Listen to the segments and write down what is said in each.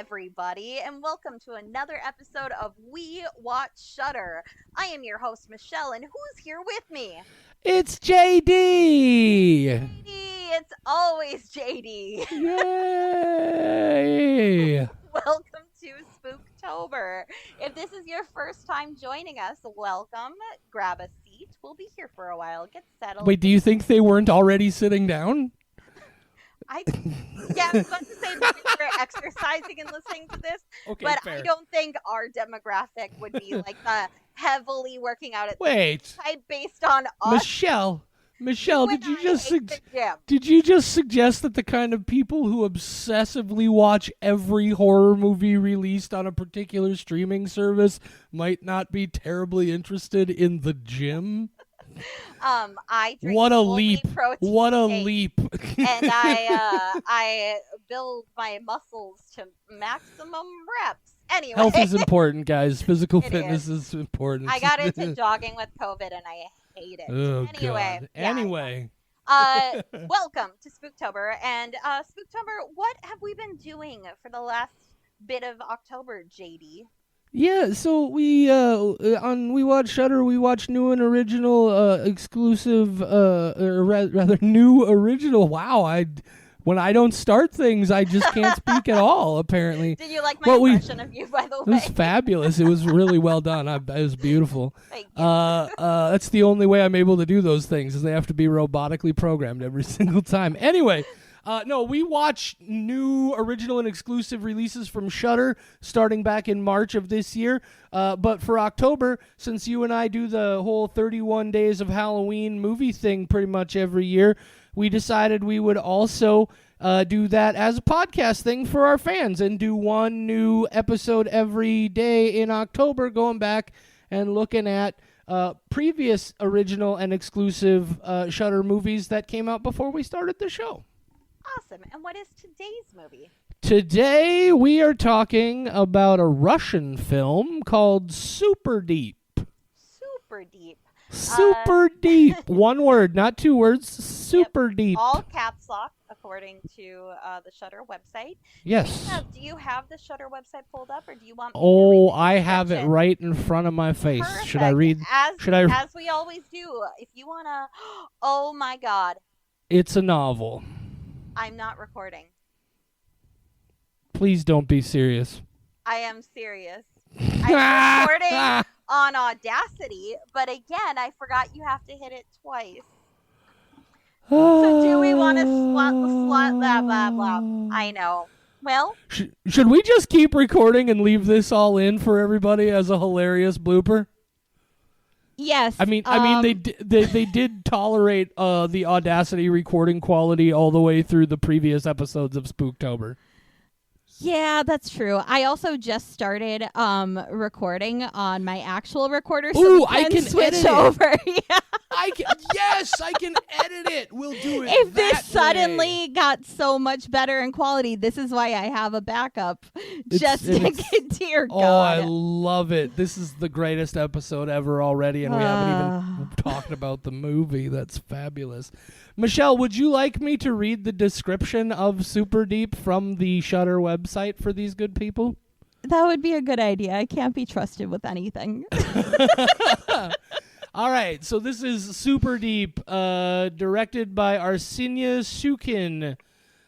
everybody, and welcome to another episode of We Watch Shudder. I am your host, Michelle, and who's here with me? It's JD! JD, it's always JD. Yay! Welcome to Spooktober. If this is your first time joining us, welcome. Grab a seat. We'll be here for a while. Get settled. Wait, do you think they weren't already sitting down? I was about to say maybe we're exercising and listening to this, Okay, but fair. I don't think our demographic would be like the heavily working out at Wait, the type based on us. Michelle, You did and you I just hate the gym. did you just suggest that the kind of people who obsessively watch every horror movie released on a particular streaming service might not be terribly interested in the gym? I drink What a only leap! protein What a shakes, leap! and I build my muscles to maximum reps. Anyway, Health is important, guys. Physical It fitness is important. I got into jogging with COVID, and I hate it. Oh, Anyway, God. yeah. Anyway. Welcome to Spooktober, and Spooktober, what have we been doing for the last bit of October, JD? Yeah, so we watch Shudder. We watch new and original, exclusive, or rather new original. Wow, when I don't start things, I just can't speak at all. Apparently, Did you like my impression of you, by the it way? was fabulous. It was really well done. It was beautiful. Thank you. That's the only way I'm able to do those things, is they have to be robotically programmed every single time. Anyway. No, we watch new, original, and exclusive releases from Shudder starting back in March of this year. But for October, since you and I do the whole 31 Days of Halloween movie thing pretty much every year, we decided we would also do that as a podcast thing for our fans and do one new episode every day in October, going back and looking at previous original and exclusive Shudder movies that came out before we started the show. Awesome. And what is today's movie? Today we are talking about a Russian film called Superdeep. Super Deep. Super Deep. One word, not two words. Super Deep. All caps lock, according to the Shudder website. Yes. Do you have the Shudder website pulled up, or do you want me to Oh, read the I have it description? right in front of my face. Perfect. Should I read? As we always do. If you want to... Oh, my God. It's a novel. I'm not recording. Please don't be serious. I am serious. I'm recording on Audacity, but again, I forgot you have to hit it twice. So do we want to slut blah, blah, blah? I know. Well, Should we just keep recording and leave this all in for everybody as a hilarious blooper? Yes. I mean, they did tolerate the Audacity recording quality all the way through the previous episodes of Spooktober. Yeah, that's true. I also just started recording on my actual recorder, so Ooh, we I can switch edit it. over. Yeah. I can edit it. We'll do it. If that this suddenly way. got so much better in quality, this is why I have a backup. Dear Oh, God. I love it. This is the greatest episode ever already, and we haven't even talked about the movie. That's fabulous. Michelle, would you like me to read the description of Super Deep from the Shudder website for these good people? That would be a good idea. I can't be trusted with anything. All right, so this is Super Deep, directed by Arsenia Sukhin.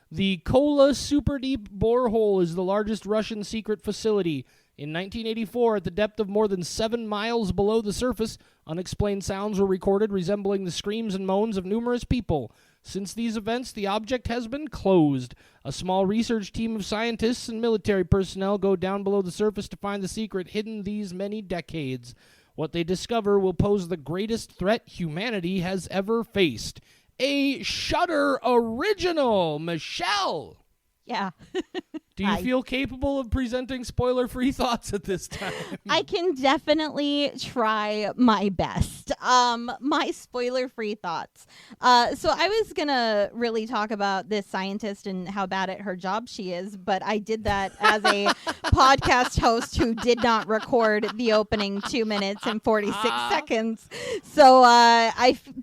The Kola Superdeep Borehole is the largest Russian secret facility. In 1984, at the depth of more than 7 miles below the surface, unexplained sounds were recorded resembling the screams and moans of numerous people. Since these events, the object has been closed. A small research team of scientists and military personnel go down below the surface to find the secret hidden these many decades. What they discover will pose the greatest threat humanity has ever faced. A Shudder original. Michelle! Yeah. Do you feel capable of presenting spoiler-free thoughts at this time? I can definitely try my best. list. My spoiler-free thoughts. So I was gonna really talk about this scientist and how bad at her job she is, but I did that as a podcast host who did not record the opening 2 minutes and 46 seconds. So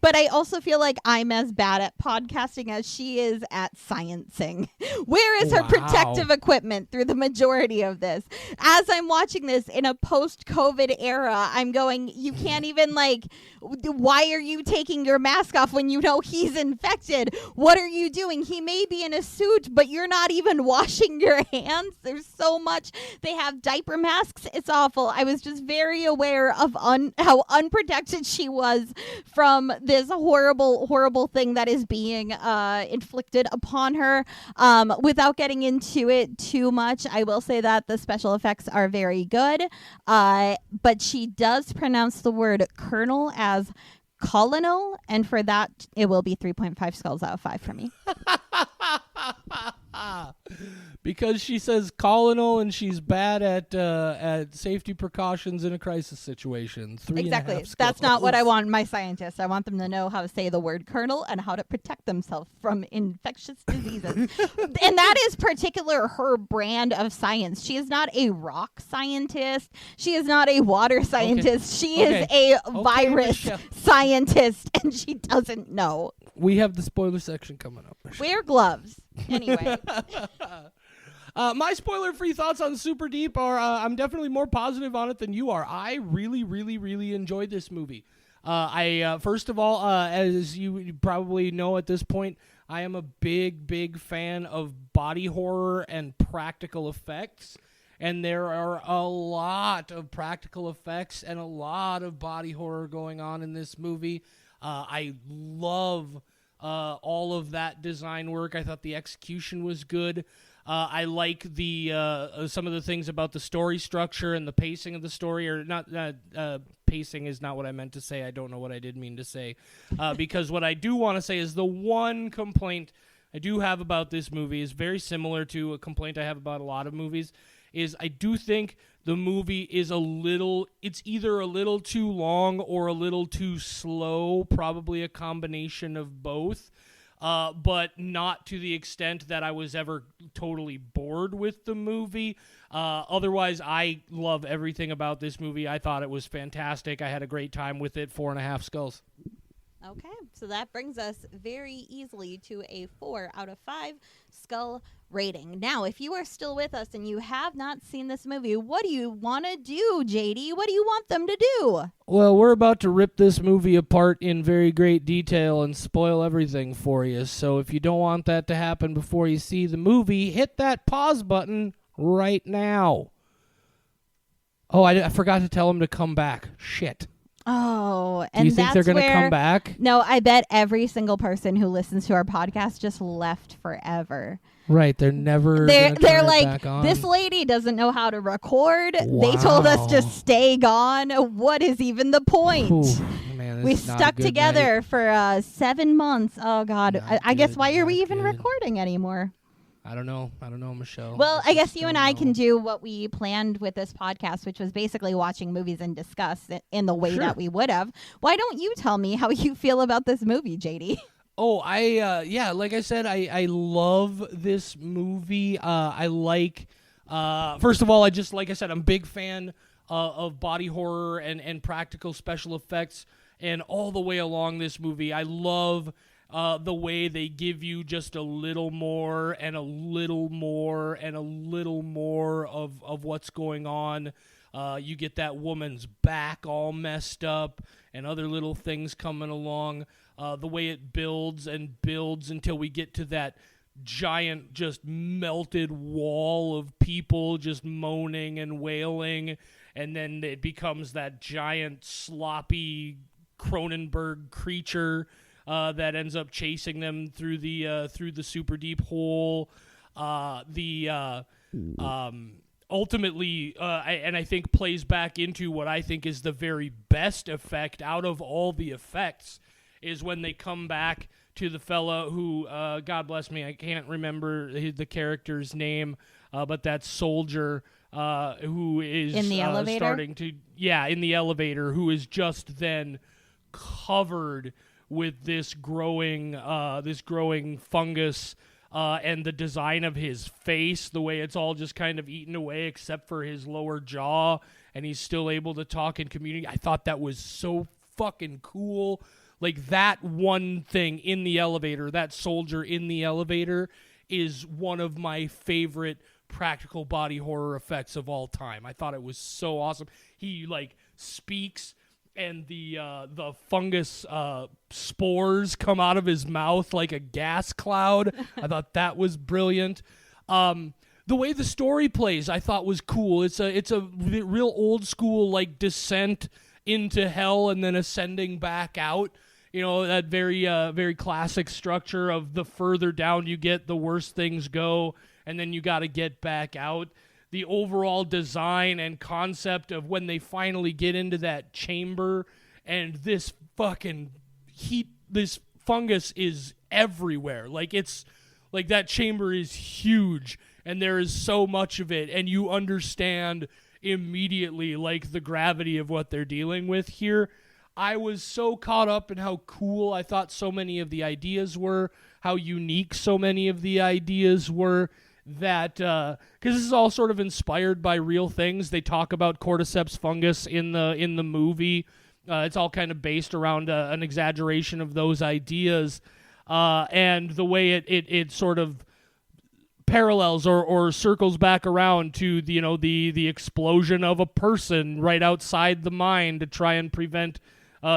but I also feel like I'm as bad at podcasting as she is at sciencing. Where is her protective equipment through the majority of this? As I'm watching this in a post-COVID era, I'm going, you can't even why are you taking your mask off when you know he's infected? What are you doing? He may be in a suit, but you're not even washing your hands. There's so much. They have diaper masks. It's awful. I was just very aware of how unprotected she was from this horrible, horrible thing that is being inflicted upon her. Without getting into it too much, I will say that the special effects are very good. But she does pronounce the word colonel as colonel, and for that, it will be 3.5 skulls out of 5 for me. Because she says colonel and she's bad at safety precautions in a crisis situation. 3.5 Exactly. skulls. That's not what I want my scientists. I want them to know how to say the word colonel and how to protect themselves from infectious diseases. And that is particular her brand of science. She is not a rock scientist. She is not a water scientist. She is a virus scientist, and she doesn't know. We have the spoiler section coming up. Wear gloves. Anyway. My spoiler-free thoughts on Super Deep are I'm definitely more positive on it than you are. I really, really, really enjoyed this movie. First of all, as you probably know at this point, I am a big, big fan of body horror and practical effects. And there are a lot of practical effects and a lot of body horror going on in this movie. I love all of that design work. I thought the execution was good. I like the some of the things about the story structure and the pacing of the story, or not. Pacing is not what I meant to say. I don't know what I did mean to say, because what I do want to say is the one complaint I do have about this movie is very similar to a complaint I have about a lot of movies. Is I do think the movie is it's either a little too long or a little too slow, probably a combination of both, but not to the extent that I was ever totally bored with the movie. Otherwise, I love everything about this movie. I thought it was fantastic. I had a great time with it. 4.5 skulls. Okay, so that brings us very easily to a 4 out of 5 skull rating. Now, if you are still with us and you have not seen this movie, what do you want to do, JD? What do you want them to do? Well, we're about to rip this movie apart in very great detail and spoil everything for you. So if you don't want that to happen before you see the movie, hit that pause button right now. Oh, I forgot to tell them to come back. Shit. Oh, and do you think they're going to come back? No, I bet every single person who listens to our podcast just left forever. Right, they're never. They're like, this lady doesn't know how to record. Wow. They told us to stay gone. What is even the point? Ooh, man, we stuck together for 7 months. Oh God, I guess why are we even recording anymore? I don't know, Michelle. Well, I guess you and I can do what we planned with this podcast, which was basically watching movies and discuss it in the way that we would have. Why don't you tell me how you feel about this movie, JD? Oh, like I said, I love this movie. I like, first of all, like I said, I'm a big fan of body horror and practical special effects. And all the way along this movie, I love the way they give you just a little more and a little more and a little more of what's going on. You get that woman's back all messed up and other little things coming along. The way it builds and builds until we get to that giant, just melted wall of people just moaning and wailing. And then it becomes that giant, sloppy Cronenberg creature that ends up chasing them through the super deep hole. Ultimately, I think plays back into what I think is the very best effect out of all the effects is when they come back to the fella who, God bless me, I can't remember the character's name, but that soldier who is in the elevator? in the elevator, who is just then covered with this growing fungus, and the design of his face, the way it's all just kind of eaten away except for his lower jaw, and he's still able to talk and communicate. I thought that was so fucking cool. Like, that one thing in the elevator, that soldier in the elevator, is one of my favorite practical body horror effects of all time. I thought it was so awesome. He, like, speaks, and the fungus spores come out of his mouth like a gas cloud. I thought that was brilliant. The way the story plays, I thought was cool. It's a real old school, like, descent into hell and then ascending back out. You know, that very classic structure of the further down you get, the worse things go, and then you got to get back out. The overall design and concept of when they finally get into that chamber and this fucking heat, this fungus is everywhere. Like, it's like that chamber is huge and there is so much of it, and you understand immediately, like, the gravity of what they're dealing with here. I was so caught up in how cool I thought so many of the ideas were, how unique so many of the ideas were, that because this is all sort of inspired by real things. They talk about cordyceps fungus in the movie. It's all kind of based around an exaggeration of those ideas, and the way it sort of parallels or circles back around to the explosion of a person right outside the mine to try and prevent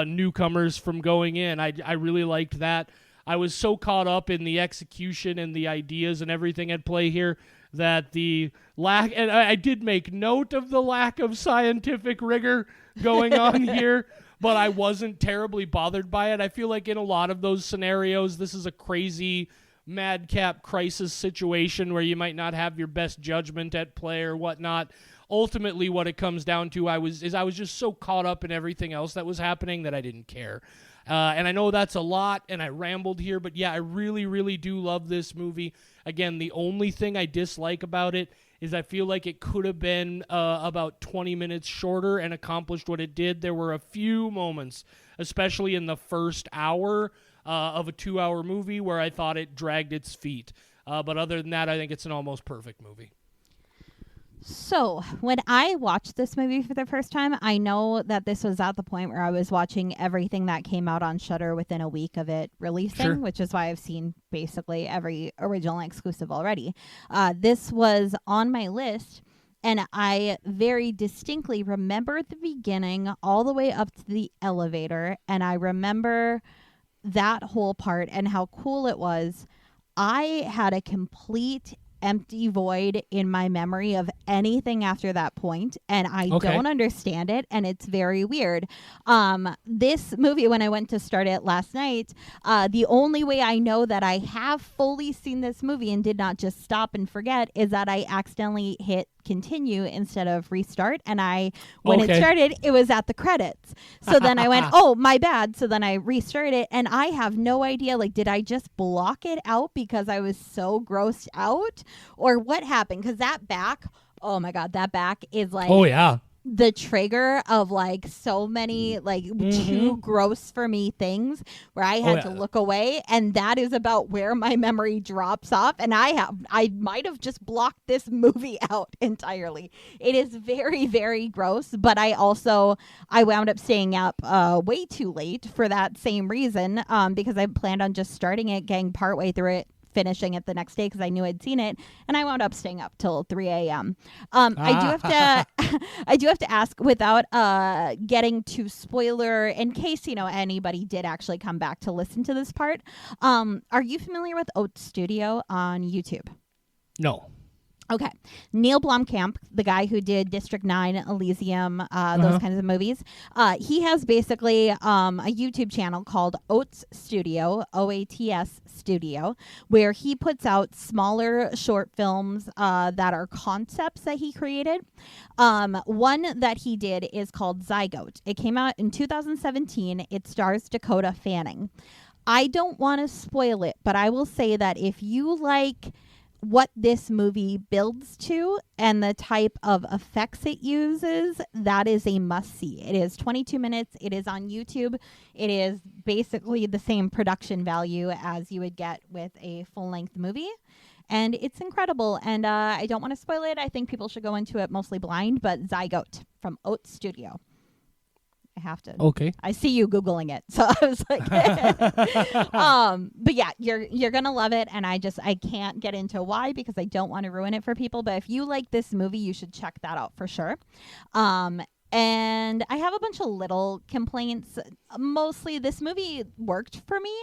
newcomers from going in. I really liked that. I was so caught up in the execution and the ideas and everything at play here that the lack, and I did make note of the lack of scientific rigor going on here, but I wasn't terribly bothered by it. I feel like in a lot of those scenarios, this is a crazy madcap crisis situation where you might not have your best judgment at play or whatnot. Ultimately, what it comes down to, I was just so caught up in everything else that was happening that I didn't care. And I know that's a lot, and I rambled here, but yeah, I really, really do love this movie. Again, the only thing I dislike about it is I feel like it could have been about 20 minutes shorter and accomplished what it did. There were a few moments, especially in the first hour of a 2-hour movie, where I thought it dragged its feet. But other than that, I think it's an almost perfect movie. So, when I watched this movie for the first time, I know that this was at the point where I was watching everything that came out on Shudder within a week of it releasing, Sure. which is why I've seen basically every original and exclusive already. This was on my list, and I very distinctly remember the beginning all the way up to the elevator, and I remember that whole part and how cool it was. I had a complete empty void in my memory of anything after that point, and I don't understand it, and it's very weird. This movie, when I went to start it last night, the only way I know that I have fully seen this movie and did not just stop and forget is that I accidentally hit continue instead of restart, and when it started, it was at the credits. So then I went, oh, my bad. So then I restarted it, and I have no idea, like, did I just block it out because I was so grossed out, or what happened? Because that back, oh my god, that back is like, oh yeah, the trigger of like so many like too gross for me things where I had to look away, and that is about where my memory drops off, and I might have just blocked this movie out entirely. It is very, very gross, but I wound up staying up way too late for that same reason, because I planned on just starting it, getting partway through it, finishing it the next day because I knew I'd seen it, and I wound up staying up till 3 a.m. I do have to ask, without getting too spoiler, in case anybody did actually come back to listen to this part. Are you familiar with Oat Studio on YouTube? No. Okay. Neil Blomkamp, the guy who did District 9, Elysium, those kinds of movies, he has basically a YouTube channel called Oats Studio, OATS Studio, where he puts out smaller short films that are concepts that he created. One that he did is called Zygote. It came out in 2017. It stars Dakota Fanning. I don't want to spoil it, but I will say that if you like what this movie builds to and the type of effects it uses, that is a must-see. It is 22 minutes. It is on YouTube. It is basically the same production value as you would get with a full-length movie. And it's incredible. And I don't want to spoil it. I think people should go into it mostly blind, but Zygote from Oat Studio. I have to. Okay. I see you Googling it. So I was like, but yeah, you're going to love it. And I can't get into why because I don't want to ruin it for people. But if you like this movie, you should check that out for sure. And I have a bunch of little complaints. Mostly this movie worked for me.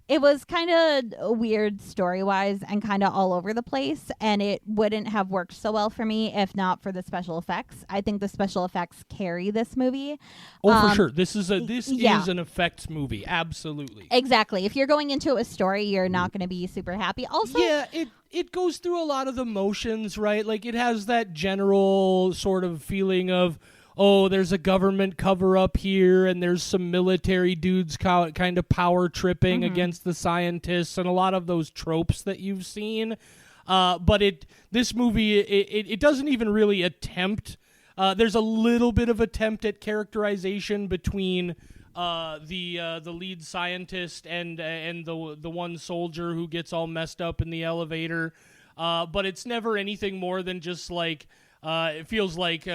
It was kind of weird story-wise and kind of all over the place, and it wouldn't have worked so well for me if not for the special effects. I think the special effects carry this movie. Oh, for sure. This is an effects movie. Absolutely. Exactly. If you're going into a story, you're not going to be super happy. Also, yeah, it goes through a lot of the motions, right? Like, it has that general sort of feeling of, oh, there's a government cover-up here, and there's some military dudes kind of power tripping against the scientists, and a lot of those tropes that you've seen. But this movie, it doesn't even really attempt. There's a little bit of attempt at characterization between the lead scientist and the one soldier who gets all messed up in the elevator. But it's never anything more than just like it feels like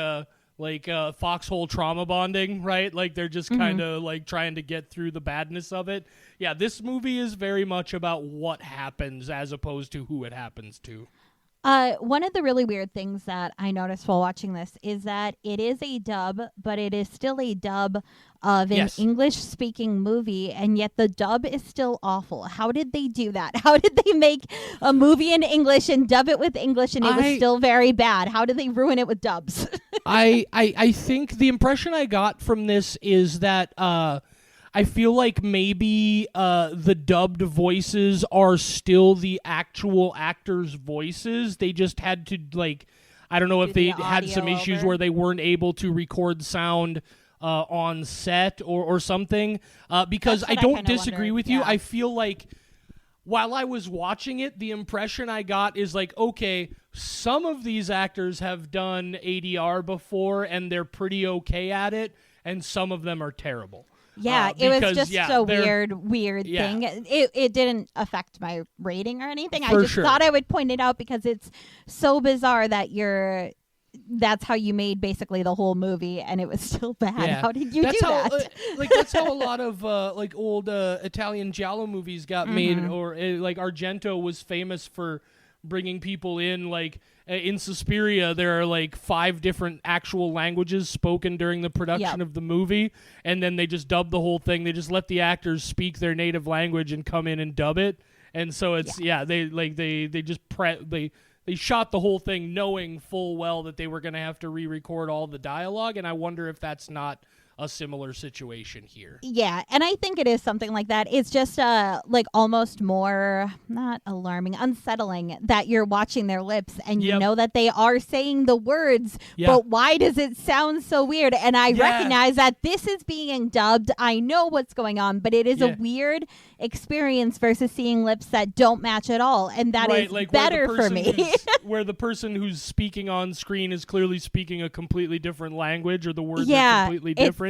foxhole trauma bonding, right? Like they're just kind of like trying to get through the badness of it. Yeah, this movie is very much about what happens as opposed to who it happens to. One of the really weird things that I noticed while watching this is that it is a dub, but it is still a dub of an English-speaking movie, and yet the dub is still awful. How did they do that? How did they make a movie in English and dub it with English, and it was still very bad? How did they ruin it with dubs? I think the impression I got from this is that I feel like maybe the dubbed voices are still the actual actors' voices. They just had to, like, I don't know if they had some issues where they weren't able to record sound on set or something. Because I don't disagree with you. I feel like while I was watching it, the impression I got is like, okay, some of these actors have done ADR before and they're pretty okay at it, and some of them are terrible. Yeah, it was just a weird thing. It didn't affect my rating or anything. I just thought I would point it out because it's so bizarre that that's how you made basically the whole movie, and it was still bad. Yeah. How did you do that? That's how a lot of like old Italian giallo movies got made, or like Argento was famous for bringing people in, like in Suspiria there are like 5 different actual languages spoken during the production of the movie, and then they just dub the whole thing. They just let the actors speak their native language and come in and dub it. And so it's they shot the whole thing knowing full well that they were going to have to re-record all the dialogue, and I wonder if that's not a similar situation here. Yeah, and I think it is something like that. It's just like almost more, not alarming, unsettling that you're watching their lips and you know that they are saying the words, but why does it sound so weird? And I recognize that this is being dubbed. I know what's going on, but it is a weird experience versus seeing lips that don't match at all, and that is like better for me. Where the person who's speaking on screen is clearly speaking a completely different language, or the words are completely different.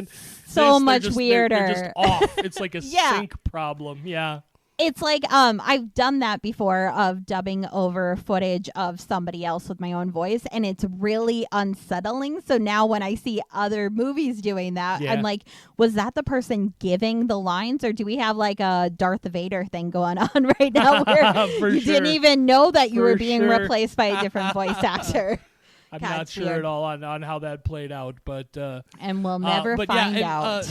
So much weirder. They're just off. It's like a sync problem. Yeah. It's like I've done that before, of dubbing over footage of somebody else with my own voice, and it's really unsettling. So now when I see other movies doing that, I'm like, was that the person giving the lines, or do we have like a Darth Vader thing going on right now where you didn't even know that you were being replaced by a different voice actor? I'm not sure at all on how that played out, but and we'll never find out.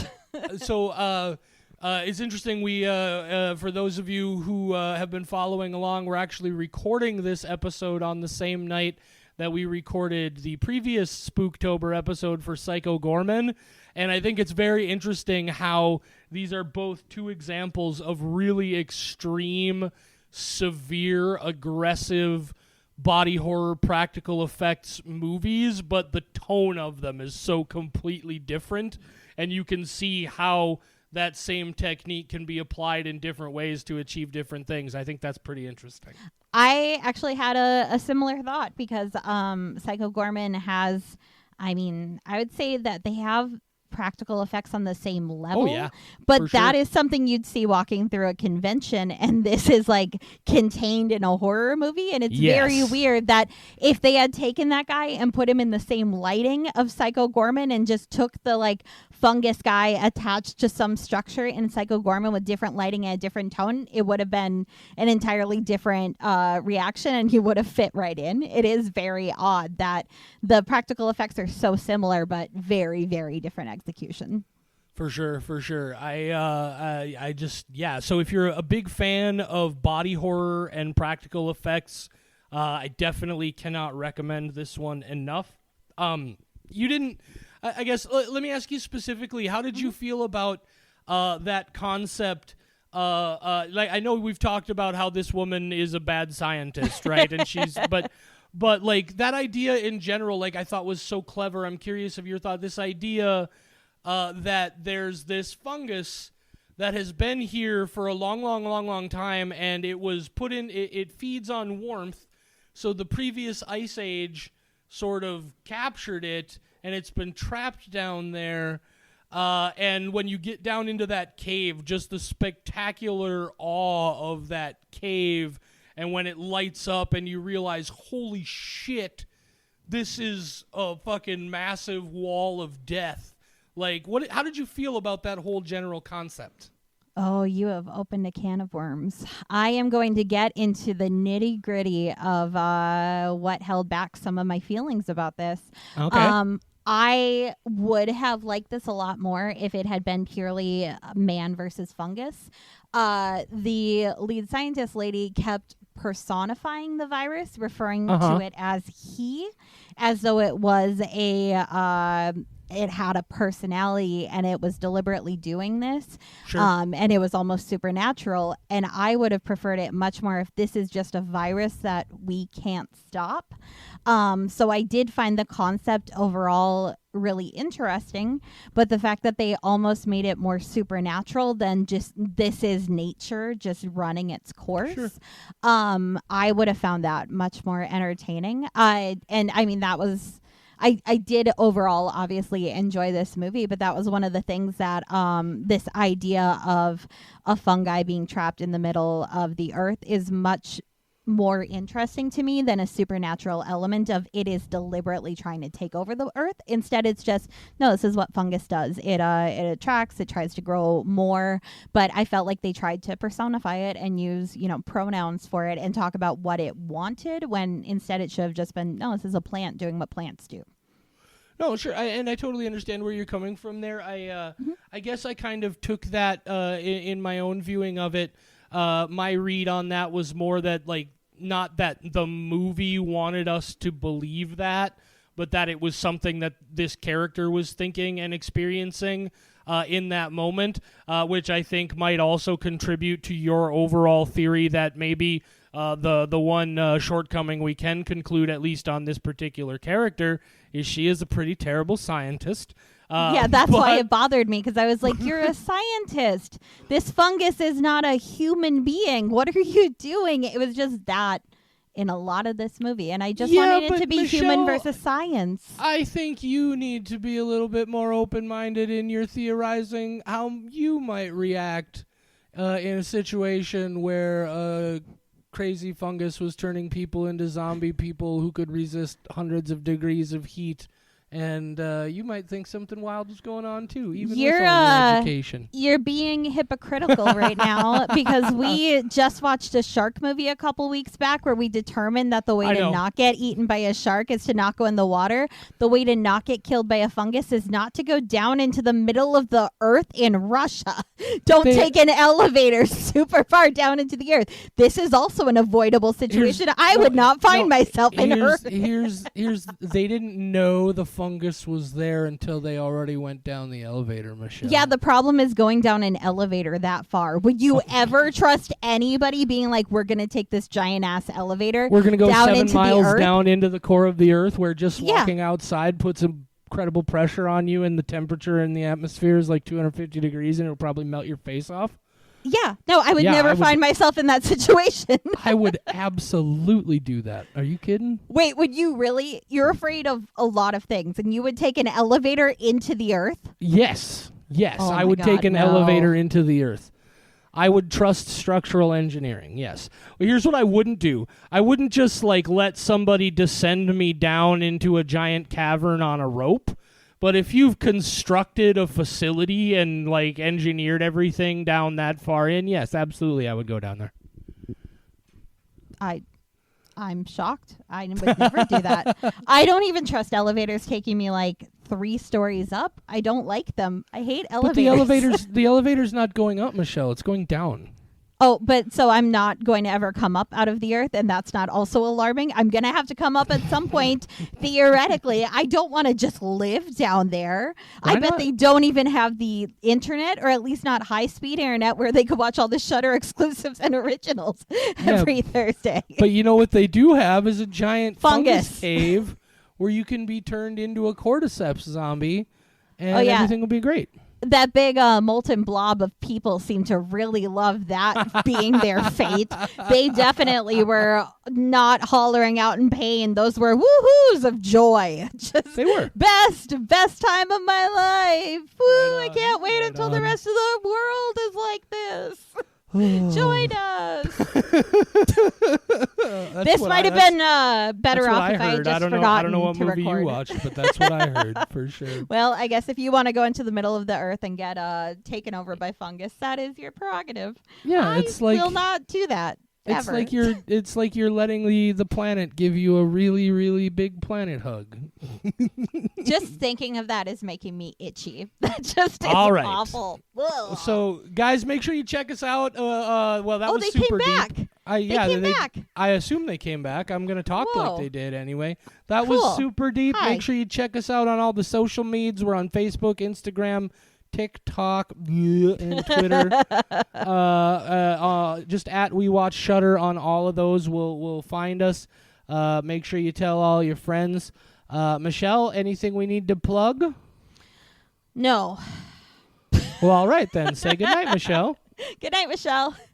So it's interesting. We for those of you who have been following along, we're actually recording this episode on the same night that we recorded the previous Spooktober episode for Psycho Gorman, and I think it's very interesting how these are both 2 examples of really extreme, severe, aggressive body horror practical effects movies, but the tone of them is so completely different, and you can see how that same technique can be applied in different ways to achieve different things. I think that's pretty interesting. I actually had a similar thought because Psycho Gorman has, I would say that they have practical effects on the same level. Oh, yeah. But For that sure. is something you'd see walking through a convention, and this is like contained in a horror movie. And it's very Yes. weird that if they had taken that guy and put him in the same lighting of Psycho Gorman and just took the like fungus guy attached to some structure in Psycho Gorman with different lighting and a different tone, it would have been an entirely different reaction, and he would have fit right in. It is very odd that the practical effects are so similar but very, very different execution. For sure. I just, yeah. So if you're a big fan of body horror and practical effects, I definitely cannot recommend this one enough. You didn't, I guess, let me ask you specifically, how did you feel about that concept? Like, I know we've talked about how this woman is a bad scientist, right? And she's, but like that idea in general, like I thought was so clever. I'm curious of your thought, this idea that there's this fungus that has been here for a long time, and it was put in, it feeds on warmth, so the previous ice age sort of captured it, and it's been trapped down there, and when you get down into that cave, just the spectacular awe of that cave, and when it lights up and you realize, holy shit, this is a fucking massive wall of death. Like, how did you feel about that whole general concept? Oh, you have opened a can of worms. I am going to get into the nitty gritty of what held back some of my feelings about this. Okay. I would have liked this a lot more if it had been purely man versus fungus. The lead scientist lady kept personifying the virus, referring to it as he, as though it was it had a personality and it was deliberately doing this. Sure. And it was almost supernatural. And I would have preferred it much more if this is just a virus that we can't stop. So I did find the concept overall really interesting, but the fact that they almost made it more supernatural than just this is nature just running its course. Sure. I would have found that much more entertaining. That was, I did overall obviously enjoy this movie, but that was one of the things that this idea of a fungi being trapped in the middle of the earth is much more interesting to me than a supernatural element of it is deliberately trying to take over the earth. Instead, it's just, no, this is what fungus does. It attracts, it tries to grow more, but I felt like they tried to personify it and use, pronouns for it and talk about what it wanted, when instead it should have just been, no, this is a plant doing what plants do. No, sure, and I totally understand where you're coming from there. I guess I kind of took that in my own viewing of it. My read on that was more that, like, not that the movie wanted us to believe that, but that it was something that this character was thinking and experiencing in that moment, which I think might also contribute to your overall theory that maybe the one shortcoming we can conclude, at least on this particular character, is she is a pretty terrible scientist. Yeah, that's why it bothered me, because I was like, you're a scientist. This fungus is not a human being. What are you doing? It was just that in a lot of this movie, and I just wanted it to be Michelle, human versus science. I think you need to be a little bit more open-minded in your theorizing how you might react in a situation where a crazy fungus was turning people into zombie people who could resist hundreds of degrees of heat. And you might think something wild is going on, too, even with all your education. You're being hypocritical right now, because we just watched a shark movie a couple weeks back where we determined that the way to not get eaten by a shark is to not go in the water. The way to not get killed by a fungus is not to go down into the middle of the earth in Russia. Don't take an elevator super far down into the earth. This is also an avoidable situation. I would not find myself in her. Here's they didn't know the fungus was there until they already went down the elevator, Michelle. Yeah, the problem is going down an elevator that far. Would you ever trust anybody being like, we're going to take this giant ass elevator? We're going to go down 7 into miles the earth? down into the core of the earth, where just walking outside puts a incredible pressure on you and the temperature in the atmosphere is like 250 degrees and it'll probably melt your face off? Yeah. No, I would Yeah, never I would- find myself in that situation. I would absolutely do that. Are you kidding? Wait, would you really? You're afraid of a lot of things, and you would take an elevator into the earth? Yes. Yes, Oh I my would God, take an no. elevator into the earth. I would trust structural engineering, yes. Well, here's what I wouldn't do. I wouldn't just, like, let somebody descend me down into a giant cavern on a rope. But if you've constructed a facility and, like, engineered everything down that far in, yes, absolutely, I would go down there. I'm shocked. I would never do that. I don't even trust elevators taking me like 3 stories up. I don't like them. I hate elevators. But the elevator's not going up, Michelle. It's going down. Oh, but so I'm not going to ever come up out of the earth, and that's not also alarming. I'm going to have to come up at some point, theoretically. I don't want to just live down there. Why I bet not? they don't even have the internet, or at least not high-speed internet, where they could watch all the Shudder exclusives and originals every Thursday. But you know what they do have is a giant fungus Fungus. cave where you can be turned into a cordyceps zombie, and Oh, yeah. everything will be great. That big molten blob of people seem to really love that being their fate. They definitely were not hollering out in pain. Those were woohoos of joy. Just They were. best time of my life. Woo, Right I on, can't wait right until the on. rest of the world is like this. Join us. This might have been better off if I heard. just I don't know. forgotten I don't know what to movie record. you watched, but that's what I heard for sure. Well, I guess if you want to go into the middle of the earth and get taken over by fungus, that is your prerogative. Yeah, I it's like will not do that. it's ever. like you're letting the planet give you a really really big planet hug. Just thinking of that is making me itchy. That just is All right. awful. Ugh. So guys, make sure you check us out. Well, that oh, was they super came back. deep. They came back. I assume they came back. I'm gonna talk Whoa. like they did anyway. That Cool. was super deep. Hi. Make sure you check us out on all the social medias. We're on Facebook, Instagram, TikTok, and Twitter. Just at We Watch Shudder on all of those. Will find us. Make sure you tell all your friends. Michelle, anything we need to plug? No. Well, all right then. Say goodnight, Michelle. Good night, Michelle.